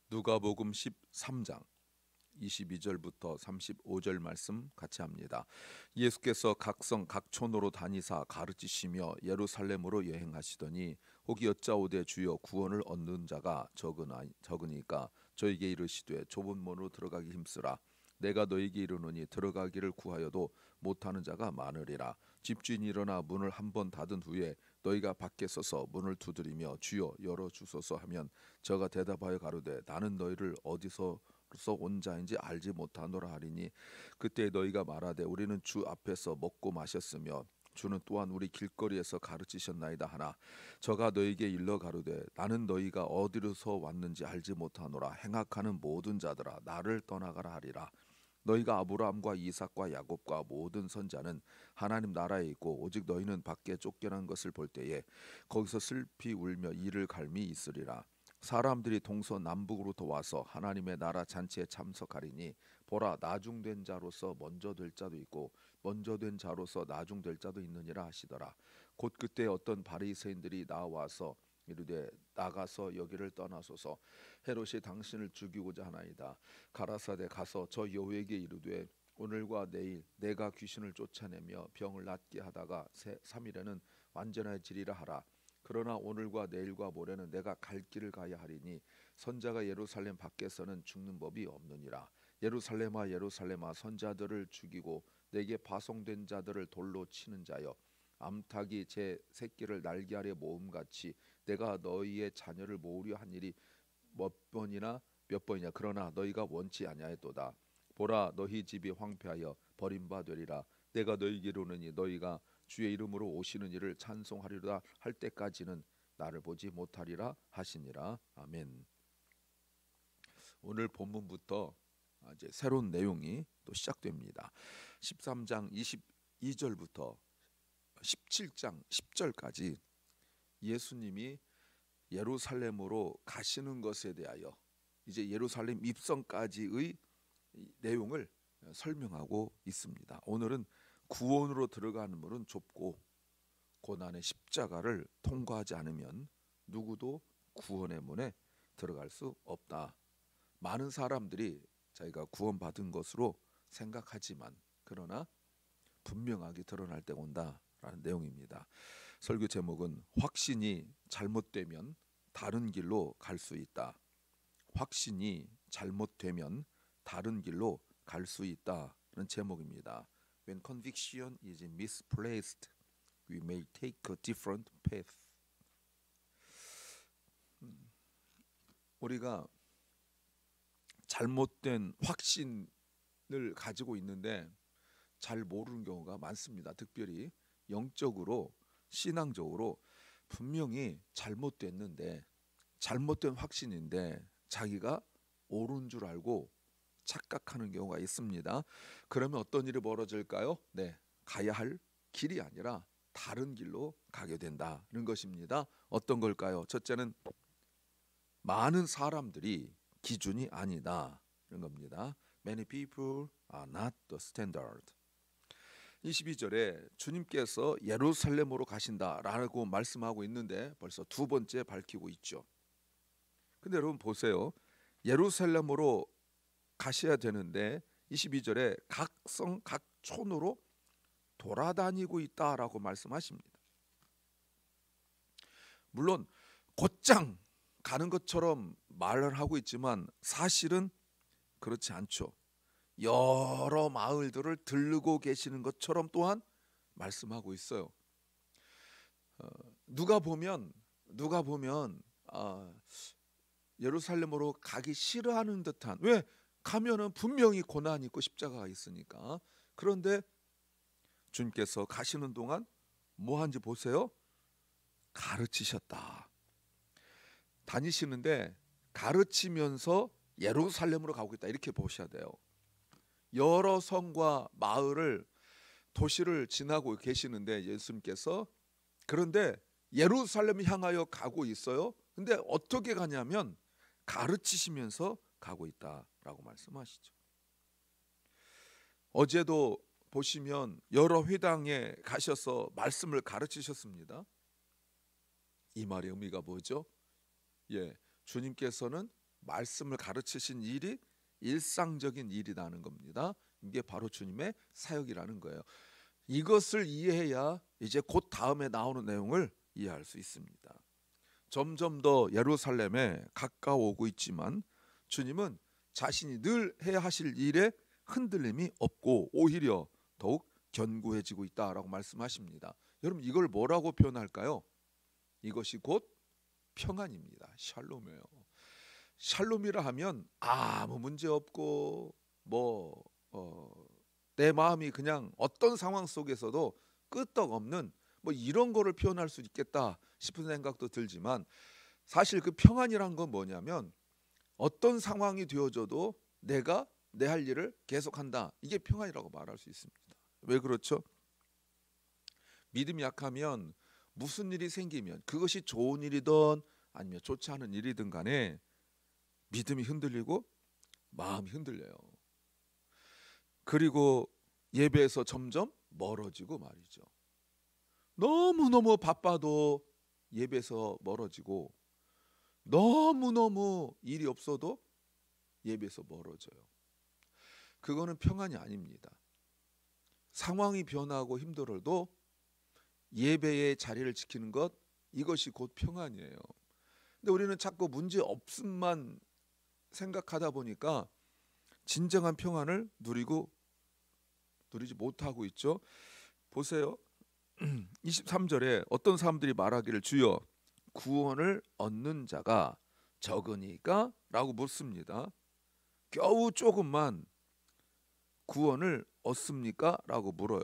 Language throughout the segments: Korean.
누가복음 13장 22절부터 35절 말씀 같이 합니다. 예수께서 각성 각촌으로 다니사 가르치시며 예루살렘으로 여행하시더니 혹 여짜오되 주여 구원을 얻는 자가 적으니까 저에게 이르시되 좁은 문으로 들어가기 힘쓰라. 내가 너에게 이르노니 들어가기를 구하여도 못하는 자가 많으리라. 집주인이 일어나 문을 한 번 닫은 후에 너희가 밖에 서서 문을 두드리며 주여 열어 주소서 하면 저가 대답하여 가로되 나는 너희를 어디서 온 자인지 알지 못하노라 하리니 그때 너희가 말하되 우리는 주 앞에서 먹고 마셨으며 주는 또한 우리 길거리에서 가르치셨나이다 하나 저가 너희에게 일러 가로되 나는 너희가 어디로서 왔는지 알지 못하노라. 행악하는 모든 자들아 나를 떠나가라 하리라. 너희가 아브라함과 이삭과 야곱과 모든 선자는 하나님 나라에 있고 오직 너희는 밖에 쫓겨난 것을 볼 때에 거기서 슬피 울며 이를 갈미 있으리라. 사람들이 동서남북으로부터 와서 하나님의 나라 잔치에 참석하리니 보라 나중된 자로서 먼저 될 자도 있고 먼저 된 자로서 나중될 자도 있느니라 하시더라. 곧 그때 어떤 바리새인들이 나와서 이르되 나가서 여기를 떠나소서 헤롯이 당신을 죽이고자 하나이다. 가라사대 가서 저 여호에게 이르되 오늘과 내일 내가 귀신을 쫓아내며 병을 낫게 하다가 3일에는 완전해지리라 하라. 그러나 오늘과 내일과 모레는 내가 갈 길을 가야 하리니 선자가 예루살렘 밖에서는 죽는 법이 없느니라. 예루살렘아 예루살렘아 선자들을 죽이고 내게 파송된 자들을 돌로 치는 자여 암탉이 제 새끼를 날개 아래 모음같이 내가 너희의 자녀를 모으려 한 일이 몇 번이냐 그러나 너희가 원치 아니하였도다. 보라 너희 집이 황폐하여 버림받으리라. 내가 너희에게 이르노니 너희가 주의 이름으로 오시는 이를 찬송하리라 할 때까지는 나를 보지 못하리라 하시니라. 아멘. 오늘 본문부터 이제 새로운 내용이 또 시작됩니다. 13장 22절부터 17장 10절까지 예수님이 예루살렘으로 가시는 것에 대하여 이제 예루살렘 입성까지의 내용을 설명하고 있습니다. 오늘은 구원으로 들어가는 문은 좁고 고난의 십자가를 통과하지 않으면 누구도 구원의 문에 들어갈 수 없다. 많은 사람들이 자기가 구원받은 것으로 생각하지만 그러나 분명하게 드러날 때가 온다라는 내용입니다. 설교 제목은 확신이 잘못되면 다른 길로 갈 수 있다. 확신이 잘못되면 다른 길로 갈 수 있다는 제목입니다. When conviction is misplaced, we may take a different path. 우리가 잘못된 확신을 가지고 있는데 잘 모르는 경우가 많습니다. 특별히 영적으로 신앙적으로 분명히 잘못됐는데 잘못된 확신인데 자기가 옳은 줄 알고 착각하는 경우가 있습니다. 그러면 어떤 일이 벌어질까요? 가야 할 길이 아니라 다른 길로 가게 된다는 것입니다. 어떤 걸까요? 첫째는 많은 사람들이 기준이 아니다 이런 겁니다. Many people are not the standard. 22절에 주님께서 예루살렘으로 가신다라고 말씀하고 있는데 벌써 두 번째 밝히고 있죠. 근데 여러분 보세요. 예루살렘으로 가셔야 되는데 22절에 각 성 각 촌으로 돌아다니고 있다라고 말씀하십니다. 물론 곧장 가는 것처럼 말을 하고 있지만 사실은 그렇지 않죠. 여러 마을들을 들르고 계시는 것처럼 또한 말씀하고 있어요. 누가 보면 예루살렘으로 가기 싫어하는 듯한, 왜? 가면은 분명히 고난이 있고 십자가가 있으니까. 그런데 주님께서 가시는 동안 뭐 한지 보세요. 가르치셨다. 다니시는데 가르치면서 예루살렘으로 가고 있다 이렇게 보셔야 돼요. 여러 성과 마을을 도시를 지나고 계시는데 예수님께서 그런데 예루살렘 향하여 가고 있어요. 근데 어떻게 가냐면 가르치시면서 가고 있다라고 말씀하시죠. 어제도 보시면 여러 회당에 가셔서 말씀을 가르치셨습니다. 이 말의 의미가 뭐죠? 주님께서는 말씀을 가르치신 일이 일상적인 일이라는 겁니다. 이게 바로 주님의 사역이라는 거예요. 이것을 이해해야 이제 곧 다음에 나오는 내용을 이해할 수 있습니다. 점점 더 예루살렘에 가까워오고 있지만 주님은 자신이 늘 해야 하실 일에 흔들림이 없고 오히려 더욱 견고해지고 있다라고 말씀하십니다. 여러분, 이걸 뭐라고 표현할까요? 이것이 곧 평안입니다. 샬롬이에요. 샬롬이라 하면 아무 문제 없고 내 마음이 그냥 어떤 상황 속에서도 끄떡없는 이런 거를 표현할 수 있겠다 싶은 생각도 들지만, 사실 그 평안이란 건 뭐냐면 어떤 상황이 되어져도 내가 내 할 일을 계속한다. 이게 평안이라고 말할 수 있습니다. 왜 그렇죠? 믿음이 약하면 무슨 일이 생기면 그것이 좋은 일이든 아니면 좋지 않은 일이든 간에 믿음이 흔들리고 마음이 흔들려요. 그리고 예배에서 점점 멀어지고 말이죠. 너무너무 바빠도 예배에서 멀어지고, 너무너무 일이 없어도 예배에서 멀어져요. 그거는 평안이 아닙니다. 상황이 변하고 힘들어도 예배의 자리를 지키는 것, 이것이 곧 평안이에요. 근데 우리는 자꾸 문제 없음만 생각하다 보니까 진정한 평안을 누리지 못하고 있죠. 보세요. 23절에 어떤 사람들이 말하기를 주여 구원을 얻는 자가 적으니까? 라고 묻습니다. 겨우 조금만 구원을 얻습니까? 라고 물어요.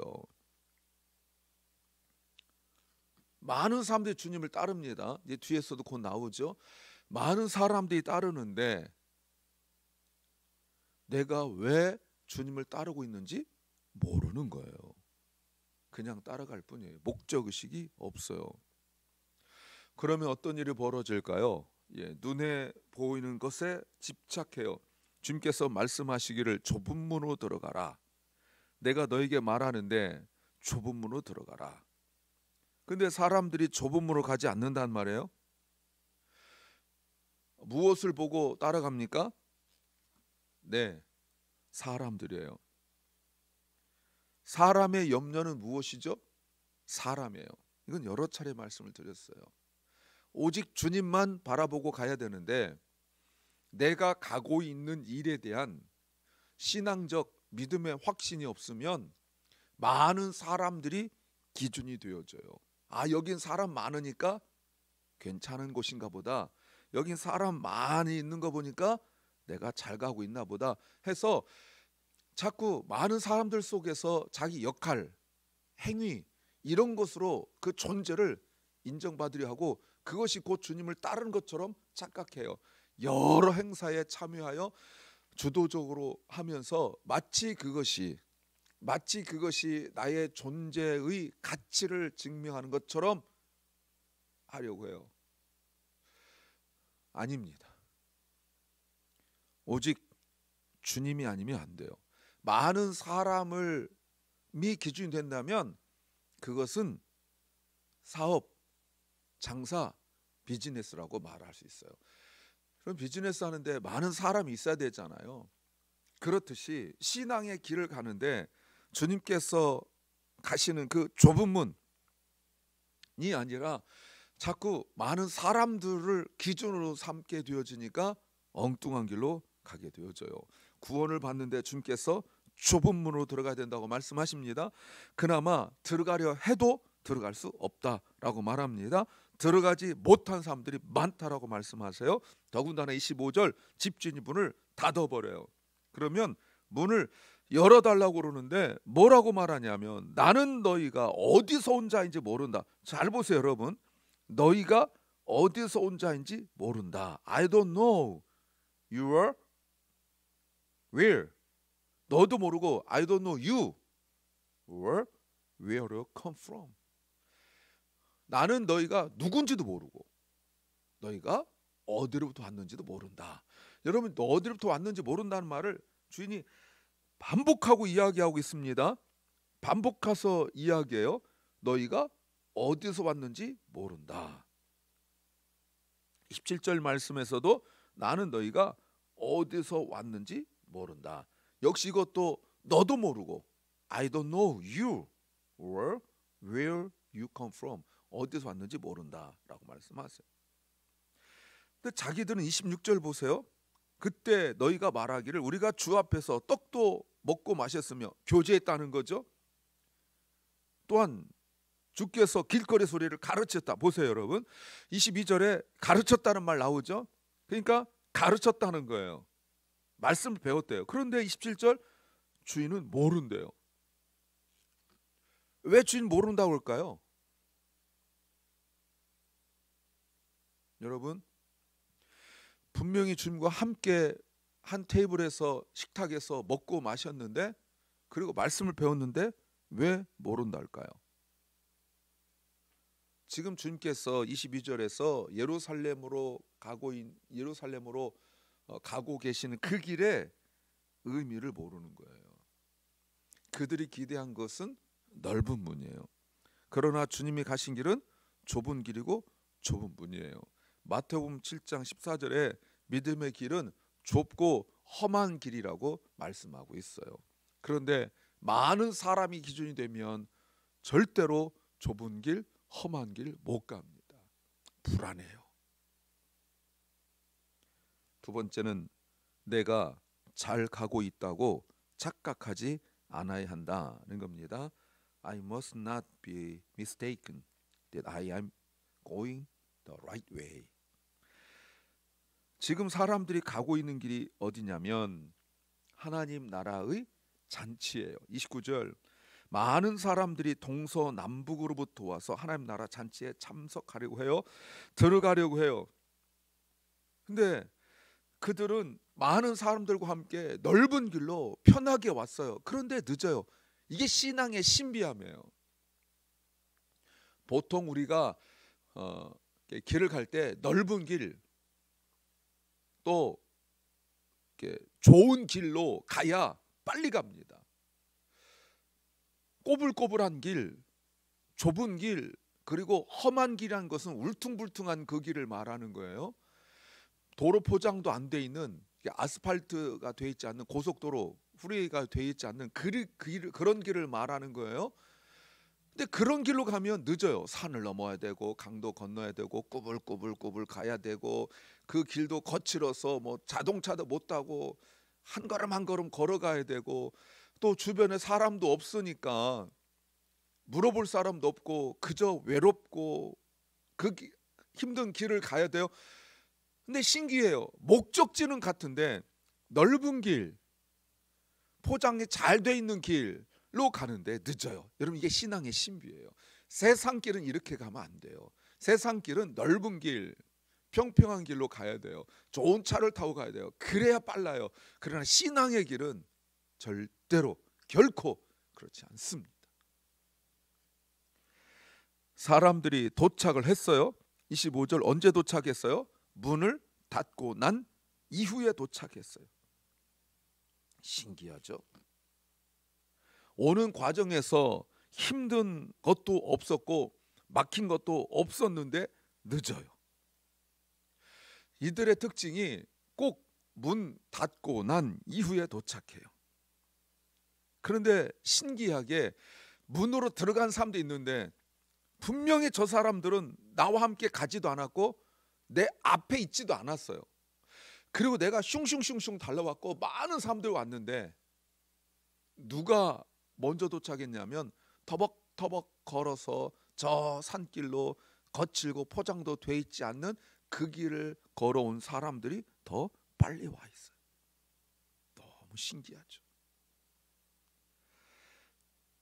많은 사람들이 주님을 따릅니다. 이제 뒤에서도 곧 나오죠. 많은 사람들이 따르는데 내가 왜 주님을 따르고 있는지 모르는 거예요. 그냥 따라갈 뿐이에요. 목적의식이 없어요. 그러면 어떤 일이 벌어질까요? 눈에 보이는 것에 집착해요. 주님께서 말씀하시기를 좁은 문으로 들어가라. 내가 너에게 말하는데 좁은 문으로 들어가라. 근데 사람들이 좁은 문으로 가지 않는단 말이에요. 무엇을 보고 따라갑니까? 네, 사람들이에요. 사람의 염려는 무엇이죠? 사람이에요. 이건 여러 차례 말씀을 드렸어요. 오직 주님만 바라보고 가야 되는데 내가 가고 있는 일에 대한 신앙적 믿음의 확신이 없으면 많은 사람들이 기준이 되어져요. 여긴 사람 많으니까 괜찮은 곳인가 보다. 여긴 사람 많이 있는 거 보니까 내가 잘 가고 있나 보다 해서 자꾸 많은 사람들 속에서 자기 역할, 행위 이런 것으로 그 존재를 인정받으려 하고, 그것이 곧 주님을 따르는 것처럼 착각해요. 여러 행사에 참여하여 주도적으로 하면서 마치 그것이 나의 존재의 가치를 증명하는 것처럼 하려고 해요. 아닙니다. 오직 주님이 아니면 안 돼요. 많은 사람을 기준이 된다면 그것은 사업, 장사, 비즈니스라고 말할 수 있어요. 그럼 비즈니스 하는데 많은 사람이 있어야 되잖아요. 그렇듯이 신앙의 길을 가는데 주님께서 가시는 그 좁은 문이 아니라 자꾸 많은 사람들을 기준으로 삼게 되어지니까 엉뚱한 길로 가게 되어져요. 구원을 받는데 주님께서 좁은 문으로 들어가야 된다고 말씀하십니다. 그나마 들어가려 해도 들어갈 수 없다라고 말합니다. 들어가지 못한 사람들이 많다라고 말씀하세요. 더군다나 25절 집주인이 문을 닫아버려요. 그러면 문을 열어달라고 그러는데 뭐라고 말하냐면 나는 너희가 어디서 온 자인지 모른다. 잘 보세요 여러분. 너희가 어디서 온 자인지 모른다. I don't know you are where. 너도 모르고 I don't know you or where you come from. 나는 너희가 누군지도 모르고 너희가 어디로부터 왔는지도 모른다. 여러분, 너 어디로부터 왔는지 모른다는 말을 주인이 반복하고 이야기하고 있습니다. 반복해서 이야기해요. 너희가 어디서 왔는지 모른다. 17절 말씀에서도 나는 너희가 어디서 왔는지 모른다. 역시 이것도 너도 모르고 I don't know you or where you come from. 어디서 왔는지 모른다라고 말씀하세요. 근데 자기들은 26절 보세요. 그때 너희가 말하기를 우리가 주 앞에서 떡도 먹고 마셨으며 교제했다는 거죠. 또한 주께서 길거리 소리를 가르쳤다. 보세요 여러분. 22절에 가르쳤다는 말 나오죠. 그러니까 가르쳤다는 거예요. 말씀을 배웠대요. 그런데 27절 주인은 모른대요. 왜 주인 모른다고 할까요? 여러분, 분명히 주님과 함께 한 테이블에서 식탁에서 먹고 마셨는데, 그리고 말씀을 배웠는데 왜 모른다 할까요? 지금 주님께서 22절에서 예루살렘으로 가고 계시는 그 길에 의미를 모르는 거예요. 그들이 기대한 것은 넓은 문이에요. 그러나 주님이 가신 길은 좁은 길이고 좁은 문이에요. 마태복음 7장 14절에 믿음의 길은 좁고 험한 길이라고 말씀하고 있어요. 그런데 많은 사람이 기준이 되면 절대로 좁은 길, 험한 길 못 갑니다. 불안해요. 두 번째는 내가 잘 가고 있다고 착각하지 않아야 한다는 겁니다. I must not be mistaken that I am going the right way. 지금 사람들이 가고 있는 길이 어디냐면 하나님 나라의 잔치예요. 29절 많은 사람들이 동서남북으로부터 와서 하나님 나라 잔치에 참석하려고 해요. 들어가려고 해요. 근데 그들은 많은 사람들과 함께 넓은 길로 편하게 왔어요. 그런데 늦어요. 이게 신앙의 신비함이에요. 보통 우리가 길을 갈 때 넓은 길, 또 좋은 길로 가야 빨리 갑니다. 꼬불꼬불한 길, 좁은 길, 그리고 험한 길이라는 것은 울퉁불퉁한 그 길을 말하는 거예요. 도로 포장도 안 돼 있는, 아스팔트가 돼 있지 않는, 고속도로 프리웨이가 돼 있지 않는 그런 길을 말하는 거예요. 근데 그런 길로 가면 늦어요. 산을 넘어야 되고 강도 건너야 되고 꾸불꾸불 가야 되고, 그 길도 거칠어서 뭐 자동차도 못 타고 한 걸음 한 걸음 걸어가야 되고, 또 주변에 사람도 없으니까 물어볼 사람도 없고 그저 외롭고 힘든 길을 가야 돼요. 근데 신기해요. 목적지는 같은데 넓은 길, 포장이 잘 돼 있는 길로 가는데 늦어요. 여러분, 이게 신앙의 신비예요. 세상 길은 이렇게 가면 안 돼요. 세상 길은 넓은 길, 평평한 길로 가야 돼요. 좋은 차를 타고 가야 돼요. 그래야 빨라요. 그러나 신앙의 길은 절대로 결코 그렇지 않습니다. 사람들이 도착을 했어요. 25절 언제 도착했어요? 문을 닫고 난 이후에 도착했어요. 신기하죠? 오는 과정에서 힘든 것도 없었고 막힌 것도 없었는데 늦어요. 이들의 특징이 꼭 문 닫고 난 이후에 도착해요. 그런데 신기하게 문으로 들어간 사람도 있는데 분명히 저 사람들은 나와 함께 가지도 않았고 내 앞에 있지도 않았어요. 그리고 내가 슝슝슝슝 달려왔고 많은 사람들이 왔는데 누가 먼저 도착했냐면 터벅터벅 걸어서 저 산길로 거칠고 포장도 돼 있지 않는 그 길을 걸어온 사람들이 더 빨리 와 있어요. 너무 신기하죠.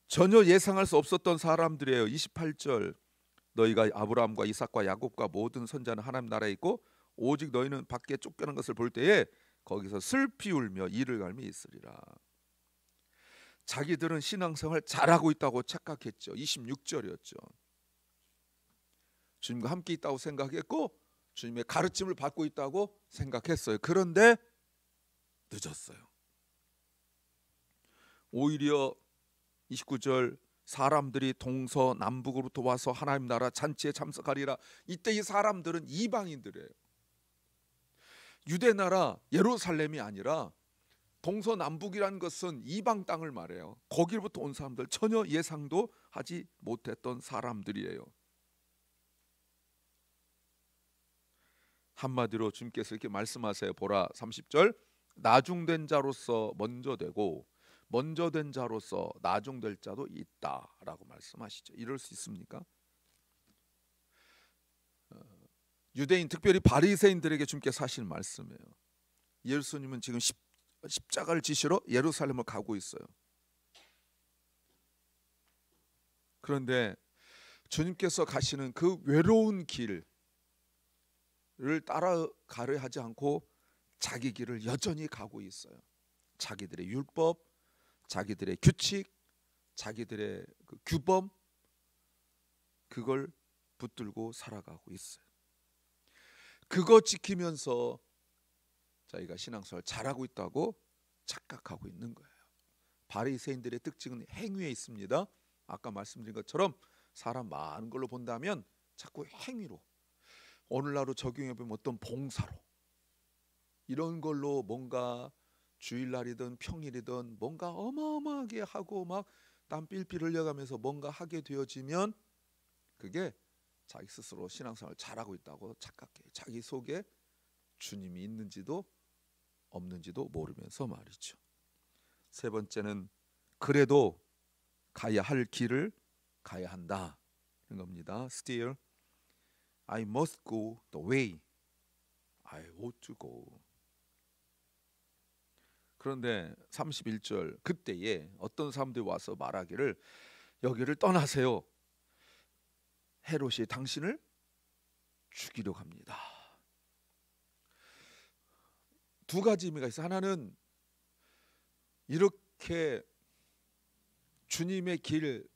전혀 예상할 수 없었던 사람들이에요. 28절 너희가 아브라함과 이삭과 야곱과 모든 선자는 하나님 나라에 있고 오직 너희는 밖에 쫓겨난 것을 볼 때에 거기서 슬피 울며 이를 갈미 있으리라. 자기들은 신앙생활 잘하고 있다고 착각했죠. 26절이었죠. 주님과 함께 있다고 생각했고 주님의 가르침을 받고 있다고 생각했어요. 그런데 늦었어요. 오히려 29절 사람들이 동서남북으로부터 와서 하나님 나라 잔치에 참석하리라. 이때 이 사람들은 이방인들이에요. 유대 나라 예루살렘이 아니라 동서남북이란 것은 이방 땅을 말해요. 거기로부터 온 사람들, 전혀 예상도 하지 못했던 사람들이에요. 한마디로 주님께서 이렇게 말씀하세요. 보라, 30절, 나중된 자로서 먼저 되고 먼저 된 자로서 나중될 자도 있다라고 말씀하시죠. 이럴 수 있습니까? 유대인, 특별히 바리새인들에게 주님께서 하신 말씀이에요. 예수님은 지금 십자가를 지시러 예루살렘을 가고 있어요. 그런데 주님께서 가시는 그 외로운 길을 따라가려 하지 않고 자기 길을 여전히 가고 있어요. 자기들의 율법, 자기들의 규칙, 자기들의 그 규범, 그걸 붙들고 살아가고 있어요. 그거 지키면서 자기가 신앙생활 잘하고 있다고 착각하고 있는 거예요. 바리새인들의 특징은 행위에 있습니다. 아까 말씀드린 것처럼 사람 많은 걸로 본다면 자꾸 행위로, 오늘날로 적용해 보면 어떤 봉사로, 이런 걸로 뭔가 주일날이든 평일이든 뭔가 어마어마하게 하고 막 땀 삘삘 흘려가면서 뭔가 하게 되어지면 그게 자기 스스로 신앙생활 잘하고 있다고 착각해요. 자기 속에 주님이 있는지도 없는지도 모르면서 말이죠. 세 번째는 그래도 가야 할 길을 가야 한다는 겁니다. Still, I must go the way I ought to go. 그런데 31절, 그때에 어떤 사람들이 와서 말하기를 여기를 떠나세요. 헤롯이 당신을 죽이려고 합니다. 두 가지 의미가 있어요. 하나는 이렇게 주님의 길,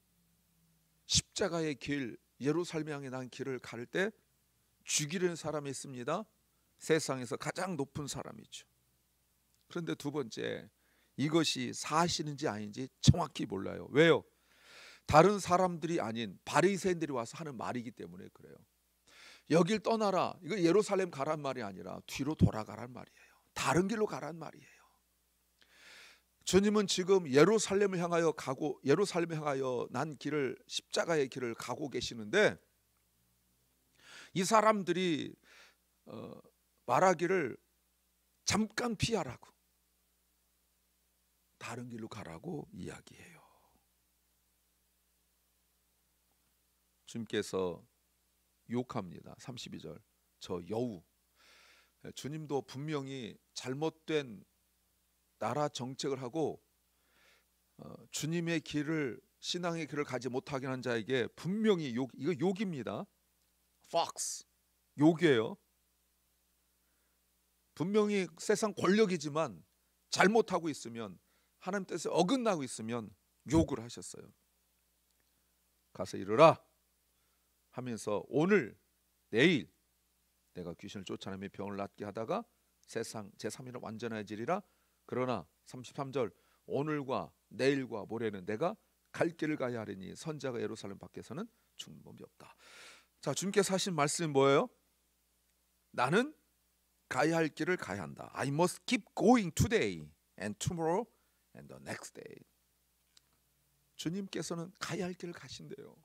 십자가의 길, 예루살렘 향해 난 길을 갈 때 죽이려는 사람이 있습니다. 세상에서 가장 높은 사람이죠. 그런데 두 번째, 이것이 사실인지 아닌지 정확히 몰라요. 왜요? 다른 사람들이 아닌 바리새인들이 와서 하는 말이기 때문에 그래요. 여길 떠나라, 이거 예루살렘 가란 말이 아니라 뒤로 돌아가란 말이에요. 다른 길로 가란 말이에요. 주님은 지금 예루살렘을 향하여 난 길을, 십자가의 길을 가고 계시는데 이 사람들이 말하기를 잠깐 피하라고, 다른 길로 가라고 이야기해요. 주님께서 욕합니다. 32절, 저 여우. 주님도 분명히 잘못된 나라 정책을 하고 주님의 길을, 신앙의 길을 가지 못하게 한 자에게 분명히 이거 욕입니다. Fox, 욕이에요. 분명히 세상 권력이지만 잘못하고 있으면, 하나님 뜻에 어긋나고 있으면 욕을 하셨어요. 가서 이르라 하면서 오늘 내일 내가 귀신을 쫓아내며 병을 낫게 하다가 세상 제3일은 완전해지리라. 그러나 33절, 오늘과 내일과 모레는 내가 갈 길을 가야 하리니 선자가 예루살렘 밖에서는 죽는 법이 없다. 자, 주님께서 하신 말씀이 뭐예요? 나는 가야 할 길을 가야 한다. I must keep going today and tomorrow and the next day. 주님께서는 가야 할 길을 가신대요.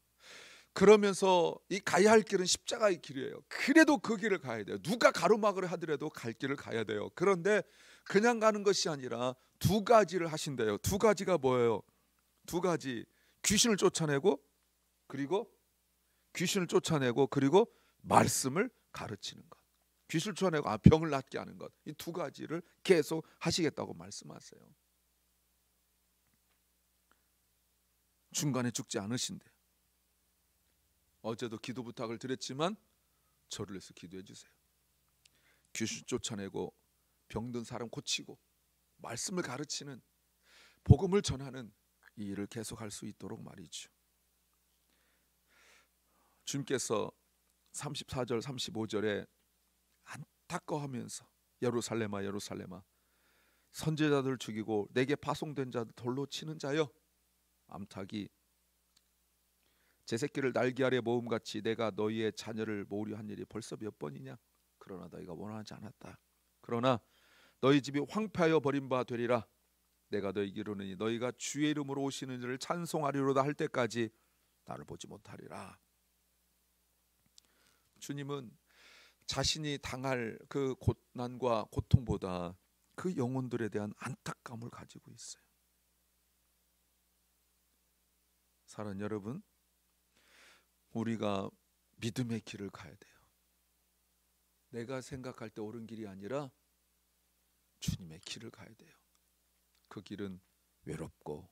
그러면서 이 가야 할 길은 십자가의 길이에요. 그래도 그 길을 가야 돼요. 누가 가로막으려 하더라도 갈 길을 가야 돼요. 그런데 그냥 가는 것이 아니라 두 가지를 하신대요. 두 가지가 뭐예요? 두 가지. 귀신을 쫓아내고 그리고 말씀을 가르치는 것. 귀신을 쫓아내고 병을 낫게 하는 것. 이 두 가지를 계속 하시겠다고 말씀하세요. 중간에 죽지 않으신대. 어제도 기도 부탁을 드렸지만 저를 위해서 기도해 주세요. 귀신 쫓아내고 병든 사람 고치고 말씀을 가르치는, 복음을 전하는 이 일을 계속할 수 있도록 말이죠. 주님께서 34절 35절에 안타까워하면서 예루살렘아 예루살렘아 선지자들 죽이고 내게 파송된 자들 돌로 치는 자여, 암탉이 제 새끼를 날개 아래 모음같이 내가 너희의 자녀를 모으려 한 일이 벌써 몇 번이냐? 그러나 너희가 원하지 않았다. 그러나 너희 집이 황폐하여 버린 바 되리라. 내가 너희에게 이르노니 너희가 주의 이름으로 오시는 이를 찬송하리로다 할 때까지 나를 보지 못하리라. 주님은 자신이 당할 그 고난과 고통보다 그 영혼들에 대한 안타까움을 가지고 있어요. 사랑하는 여러분, 우리가 믿음의 길을 가야 돼요. 내가 생각할 때 옳은 길이 아니라 주님의 길을 가야 돼요. 그 길은 외롭고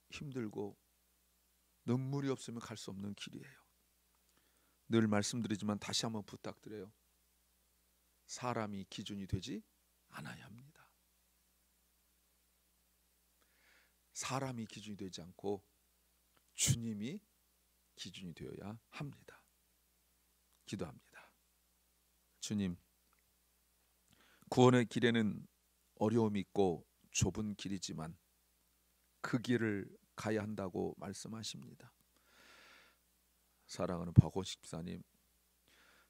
힘들고 눈물이 없으면 갈 수 없는 길이에요. 늘 말씀드리지만 다시 한번 부탁드려요. 사람이 기준이 되지 않아야 합니다. 사람이 기준이 되지 않고 주님이 기준이 되어야 합니다. 기도합니다. 주님, 구원의 길에는 어려움이 있고 좁은 길이지만 그 길을 가야 한다고 말씀하십니다. 사랑하는 박원식 집사님,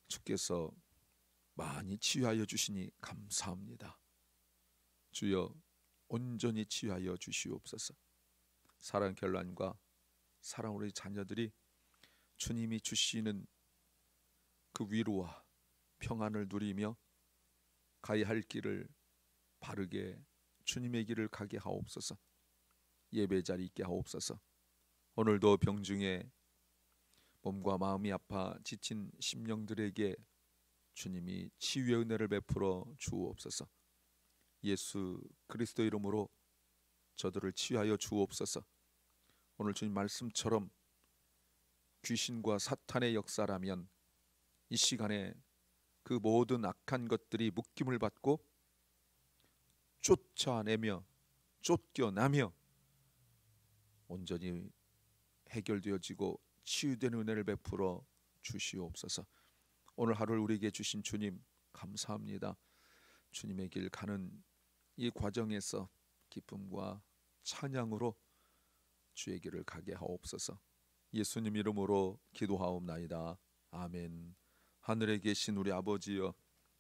주께서 많이 치유하여 주시니 감사합니다. 주여, 온전히 치유하여 주시옵소서. 사랑 결란과 사랑 우리 자녀들이 주님이 주시는 그 위로와 평안을 누리며 가야 할 길을 바르게 주님의 길을 가게 하옵소서. 예배 자리 있게 하옵소서. 오늘도 병중에 몸과 마음이 아파 지친 심령들에게 주님이 치유의 은혜를 베풀어 주옵소서. 예수 그리스도 이름으로 저들을 치유하여 주옵소서. 오늘 주님 말씀처럼 귀신과 사탄의 역사라면 이 시간에 그 모든 악한 것들이 묶임을 받고 쫓아내며 쫓겨나며 온전히 해결되어지고 치유되는 은혜를 베풀어 주시옵소서. 오늘 하루를 우리에게 주신 주님 감사합니다. 주님의 길 가는 이 과정에서 기쁨과 찬양으로 주의 길을 가게 하옵소서. 예수님 이름으로 기도하옵나이다. 아멘. 하늘에 계신 우리 아버지여,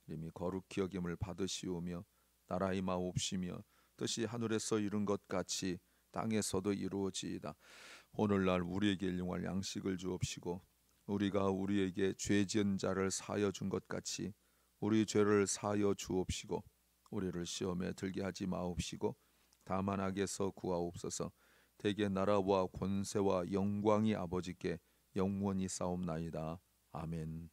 이름이 거룩히 여김을 받으시오며 나라의 마옵시며 뜻이 하늘에서 이룬 것 같이 땅에서도 이루어지이다. 오늘날 우리에게 일용할 양식을 주옵시고 우리가 우리에게 죄 지은 자를 사하여 준 것 같이 우리 죄를 사하여 주옵시고 우리를 시험에 들게 하지 마옵시고 다만 악에서 구하옵소서. 대개 나라와 권세와 영광이 아버지께 영원히 싸움나이다. 아멘.